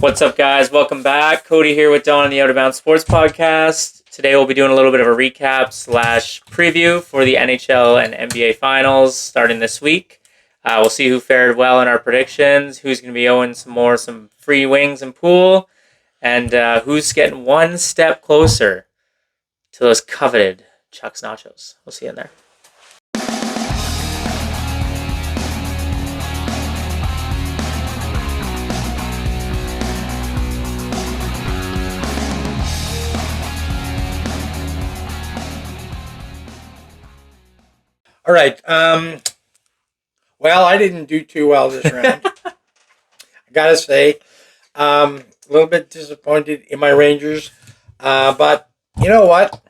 What's up, guys? Welcome back. Cody here with Don on the Out of Bounds Sports Podcast. Today we'll be doing a little bit of a recap / preview for the NHL and NBA Finals starting this week. We'll see who fared well in our predictions, who's going to be owing some free wings and pool, and who's getting one step closer to those coveted Chuck's Nachos. We'll see you in there. All right. Well, I didn't do too well this round. I gotta say, a little bit disappointed in my Rangers, but you know what?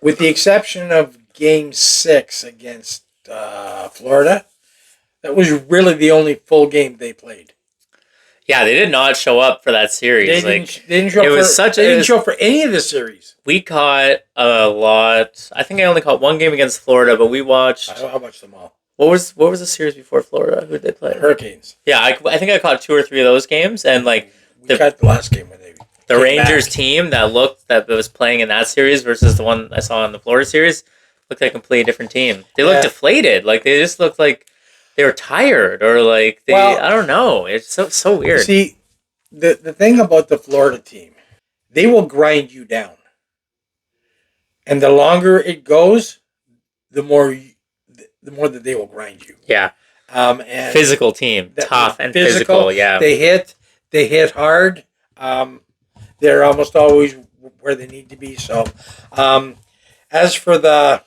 With the exception of Game 6 against Florida, that was really the only full game they played. Yeah, they did not show up for that series. They didn't show for any of the series. We caught a lot. I think I only caught one game against Florida, but we watched. I watched them all. What was the series before Florida? Who did they play? Hurricanes. Yeah, I think I caught 2 or 3 of those games, and we caught the last game when they the Rangers team that was playing in that series versus the one I saw in the Florida series looked like a completely different team. They looked deflated, like they just looked like they were tired, or like I don't know. It's so weird. See, the thing about the Florida team, they will grind you down. And the longer it goes, the more that they will grind you. Yeah. And physical team, tough and physical. Yeah. They hit hard. They're almost always where they need to be. So, as for the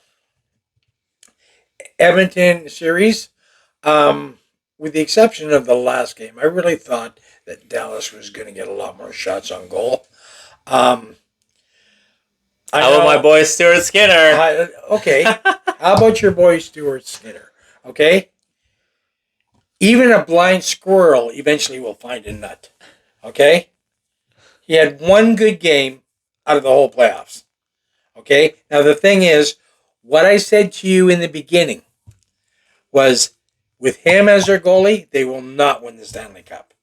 Edmonton series, with the exception of the last game, I really thought that Dallas was going to get a lot more shots on goal. How about my boy Stuart Skinner? Okay. How about your boy Stuart Skinner? Okay. Even a blind squirrel eventually will find a nut. Okay. He had one good game out of the whole playoffs. Okay. Now the thing is, what I said to you in the beginning was, with him as their goalie, they will not win the Stanley Cup.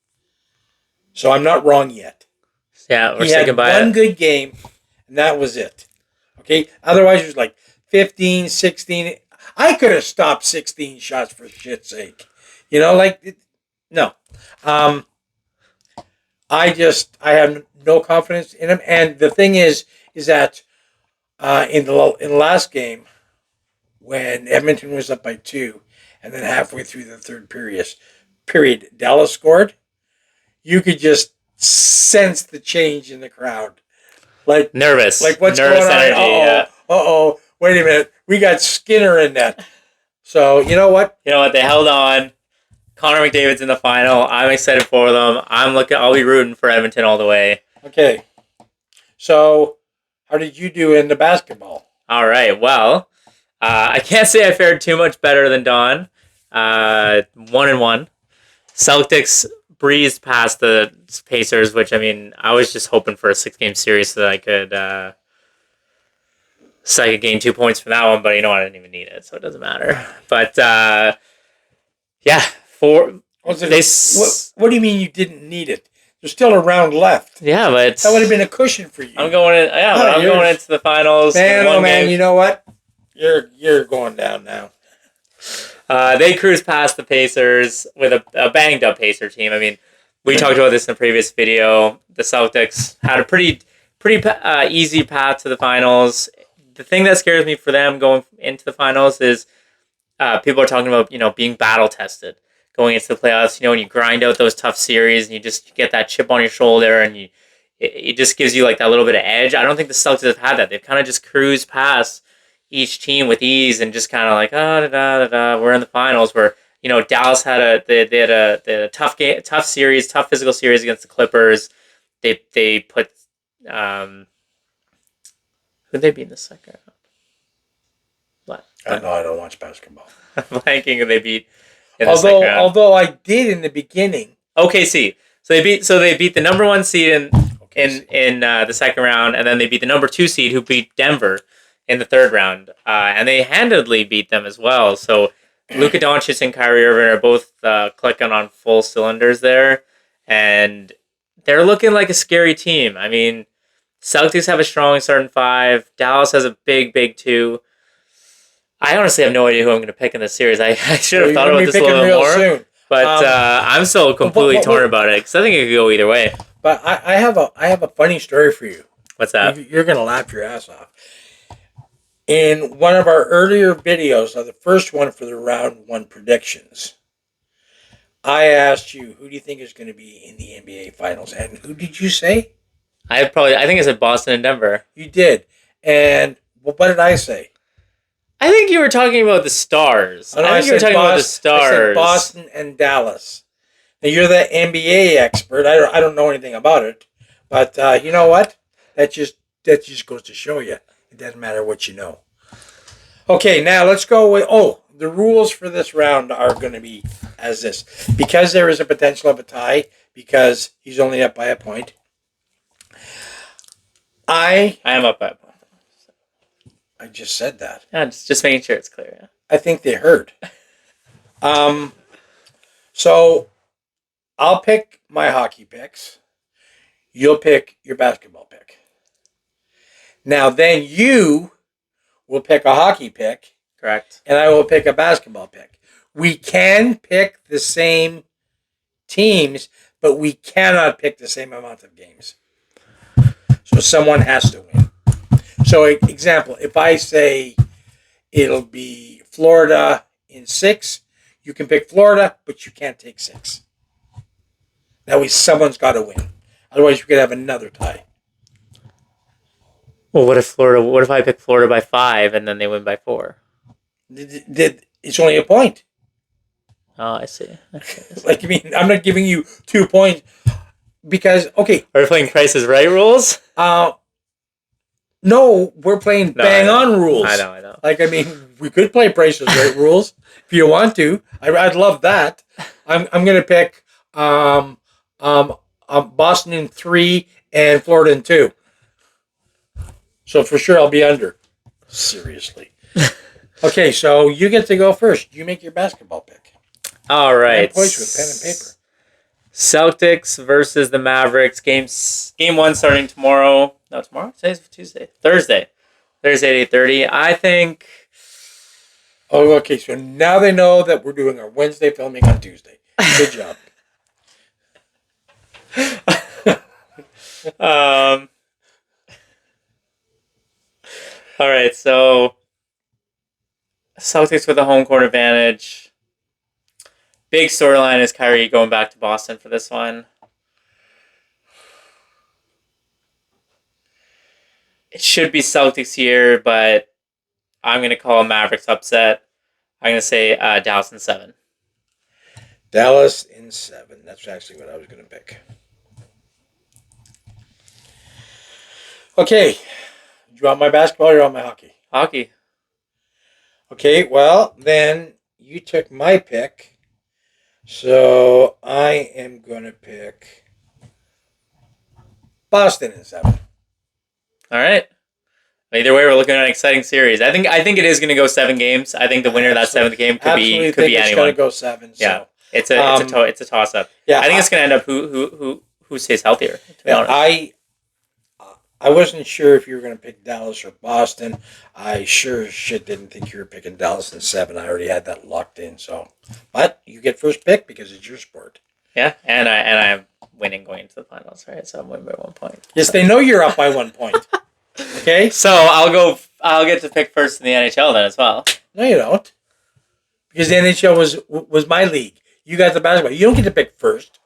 So I'm not wrong yet. Yeah, he had one good game, and that was it. Okay? Otherwise, it was like 15, 16. I could have stopped 16 shots for shit's sake. You know, no. I have no confidence in him. And the thing is that in the last game, when Edmonton was up by 2, and then halfway through the third period, Dallas scored, you could just sense the change in the crowd. Like nervous. Like, what's nervous going on? Energy, Uh-oh. Wait a minute. We got Skinner in net. So, you know what? They held on. Connor McDavid's in the final. I'm excited for them. I'll be rooting for Edmonton all the way. Okay. So, how did you do in the basketball? All right. Well, I can't say I fared too much better than Don. 1-1. Celtics breezed past the Pacers, which, I mean, I was just hoping for a 6-game series so that I could gain 2 points from that one, but you know what? I didn't even need it, so it doesn't matter. But, yeah. What do you mean you didn't need it? There's still a round left. Yeah, but that would have been a cushion for you. I'm going into the finals. Man, you know what? You're going down now. They cruised past the Pacers with a banged up Pacer team. I mean, we talked about this in a previous video. The Celtics had a pretty easy path to the finals. The thing that scares me for them going into the finals is people are talking about being battle tested going into the playoffs. When you grind out those tough series and you just get that chip on your shoulder and it just gives you like that little bit of edge. I don't think the Celtics have had that. They've kind of just cruised past each team with ease and just kind of like we're in the finals. Where Dallas had a tough game, tough physical series against the Clippers. They put who'd they beat in the second round? What? I don't watch basketball. Blanking, and they beat in the second round. Although I did in the beginning. OKC. So they beat the number 1 seed in the second round, and then they beat the number 2 seed who beat Denver in the third round, and they handedly beat them as well. So Luka Doncic and Kyrie Irving are both clicking on full cylinders there, and they're looking like a scary team. I mean, Celtics have a strong starting five. Dallas has a big two. I honestly have no idea who I'm going to pick in this series. I should have thought about this a little bit more. Soon. But I'm still completely torn about it because I think it could go either way. But I have a funny story for you. What's that? You're going to laugh your ass off. In one of our earlier videos, the first one for the round one predictions, I asked you, who do you think is going to be in the NBA Finals? And who did you say? I think I said Boston and Denver. You did. And what did I say? I think you were talking about the Stars. I think you were talking about the Stars. I said Boston and Dallas. Now, you're the NBA expert. I don't know anything about it. But you know what? That just goes to show you. It doesn't matter what you know. Okay, now let's go with... Oh, the rules for this round are going to be as this. Because there is a potential of a tie, because he's only up by a point, I am up by a point. I just said that. Yeah, just making sure it's clear. Yeah. I think they heard. So I'll pick my hockey picks. You'll pick your basketball pick. Now then you will pick a hockey pick. Correct. And I will pick a basketball pick. We can pick the same teams, but we cannot pick the same amount of games. So someone has to win. So, example, if I say it'll be Florida in 6, you can pick Florida, but you can't take 6. That way someone's got to win. Otherwise, you could have another tie. Well, what if I pick Florida by 5 and then they win by 4? It's only a point. Oh, I see. Like, I mean, I'm not giving you 2 points because, okay. Are we playing Price is Right rules? No, we're playing bang-on rules. I know. Like, I mean, we could play Price is Right rules if you want to. I'd love that. I'm going to pick Boston in 3 and Florida in 2. So for sure I'll be under. Seriously. Okay, so you get to go first. You make your basketball pick. All right. Points with pen and paper. Celtics versus the Mavericks. Game 1 starting tomorrow. No, tomorrow? Today's Tuesday. Thursday at 8:30. I think... Oh, okay. So now they know that we're doing our Wednesday filming on Tuesday. Good job. All right, so Celtics with a home court advantage. Big storyline is Kyrie going back to Boston for this one. It should be Celtics here, but I'm going to call Mavericks upset. I'm going to say Dallas in 7. Dallas in 7. That's actually what I was going to pick. Okay. Do you want my basketball or you want my hockey? Hockey. Okay, well, then you took my pick. So I am going to pick Boston in 7. All right. Either way, we're looking at an exciting series. I think it is going to go 7 games. I think the winner of that 7th game could be anyone. It's going to go 7. So. Yeah, it's a toss up. Yeah, I think it's going to end up who stays healthier. To be honest. I wasn't sure if you were going to pick Dallas or Boston. I sure as shit didn't think you were picking Dallas in 7. I already had that locked in. So, but you get first pick because it's your sport. Yeah, and I'm winning going into the finals, right? So I'm winning by 1 point. Yes, they know you're up by 1 point. Okay, so I'll get to pick first in the NHL then as well. No, you don't, because the NHL was my league. You got the basketball. You don't get to pick first.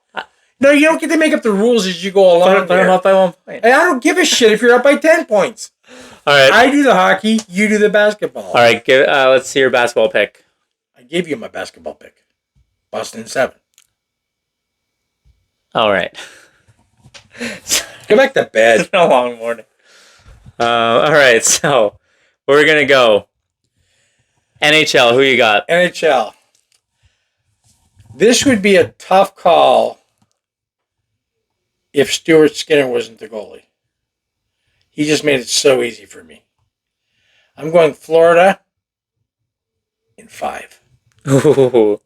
No, you don't get to make up the rules as you go along. But I'm up by 1 point. I don't give a shit if you're up by 10 points. All right, I do the hockey. You do the basketball. All right, let's see your basketball pick. I gave you my basketball pick. Boston 7. All right. Go back to bed. It's been a long morning. All right, so we're going to go. NHL, who you got? NHL. This would be a tough call if Stuart Skinner wasn't the goalie. He just made it so easy for me. I'm going Florida in 5. Ooh.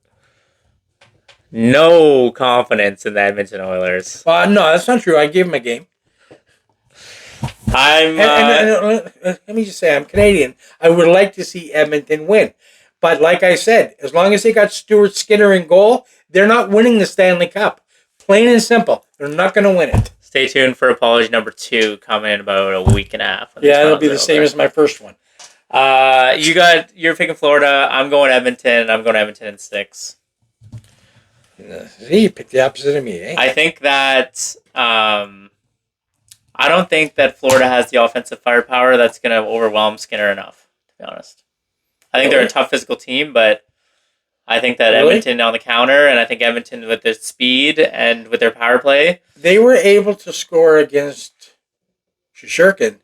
no confidence in the Edmonton Oilers. No, that's not true. I gave them a game. Let me just say, I'm Canadian. I would like to see Edmonton win. But like I said, as long as they got Stuart Skinner in goal, they're not winning the Stanley Cup. Plain and simple. They're not going to win it. Stay tuned for apology number 2 coming in about a week and a half. Yeah, it'll be the same as my first one. You're picking Florida. I'm going Edmonton. I'm going Edmonton in 6. See, you picked the opposite of me, eh? I think that I don't think that Florida has the offensive firepower that's going to overwhelm Skinner enough, to be honest. I think they're a tough physical team, but I think that Edmonton on the counter, and I think Edmonton with their speed and with their power play. They were able to score against Shesterkin.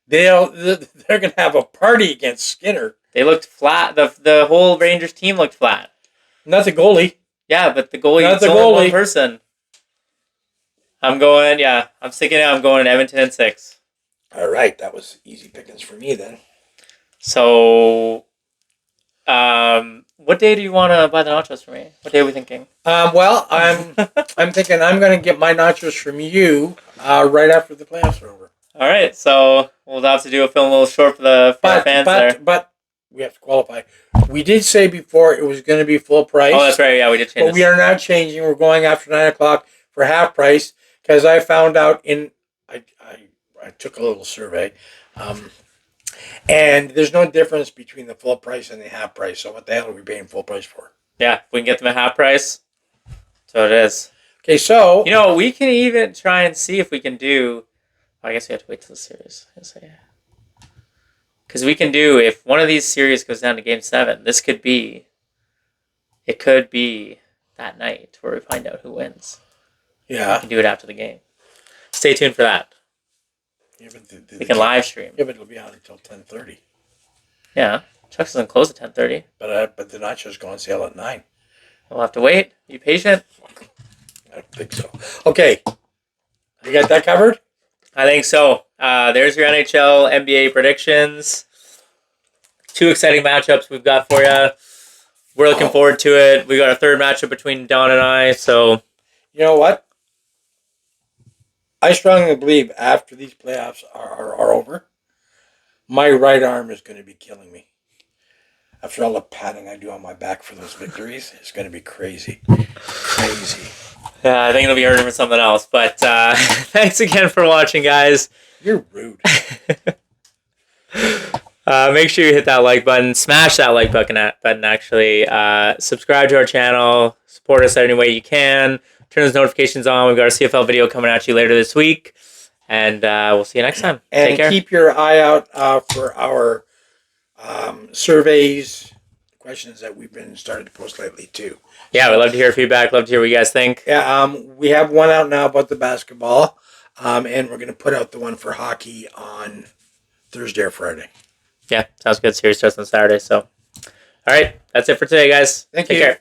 They're going to have a party against Skinner. They looked flat. The whole Rangers team looked flat. Not the goalie. Yeah, but the goalie is only one person. I'm going Edmonton in 6. All right, that was easy pickings for me then. So, what day do you want to buy the nachos for me? What day are we thinking? Well, I'm thinking I'm going to get my nachos from you right after the playoffs are over. All right, so we'll have to do a film a little short for our fans there. But we have to qualify. We did say before it was going to be full price. Oh, that's right. Yeah, we did change. But we are now changing. We're going after 9 o'clock for half price because I found out I took a little survey, and there's no difference between the full price and the half price. So what the hell are we paying full price for? Yeah, if we can get them at half price. So it is. Okay, so we can even try and see if we can do. I guess we have to wait till the series. Because we can do, if one of these series goes down to Game 7, it could be that night where we find out who wins. Yeah. We can do it after the game. Stay tuned for that. Yeah, we can live stream. Yeah, but it'll be on until 10:30. Yeah. Chuck's doesn't close at 10:30. But the nachos go on sale at 9. We'll have to wait. Be patient. I don't think so. Okay. You got that covered? I think so. There's your NHL, NBA predictions. 2 exciting matchups we've got for you. We're looking forward to it. We got a third matchup between Don and I. So, you know what? I strongly believe after these playoffs are over, my right arm is going to be killing me. After all the patting I do on my back for those victories, it's going to be crazy. Crazy. Yeah, I think it'll be hurting for something else. But thanks again for watching, guys. You're rude. Make sure you hit that like button. Smash that like button, actually. Subscribe to our channel. Support us any way you can. Turn those notifications on. We've got a CFL video coming at you later this week. And we'll see you next time. And take care. Keep your eye out for our surveys, questions that we've been starting to post lately, too. Yeah, we'd love to hear feedback. Love to hear what you guys think. Yeah, we have one out now about the basketball. And we're going to put out the one for hockey on Thursday or Friday. Yeah, sounds good. Series starts on Saturday. So, all right. That's it for today, guys. Thank Take you. care.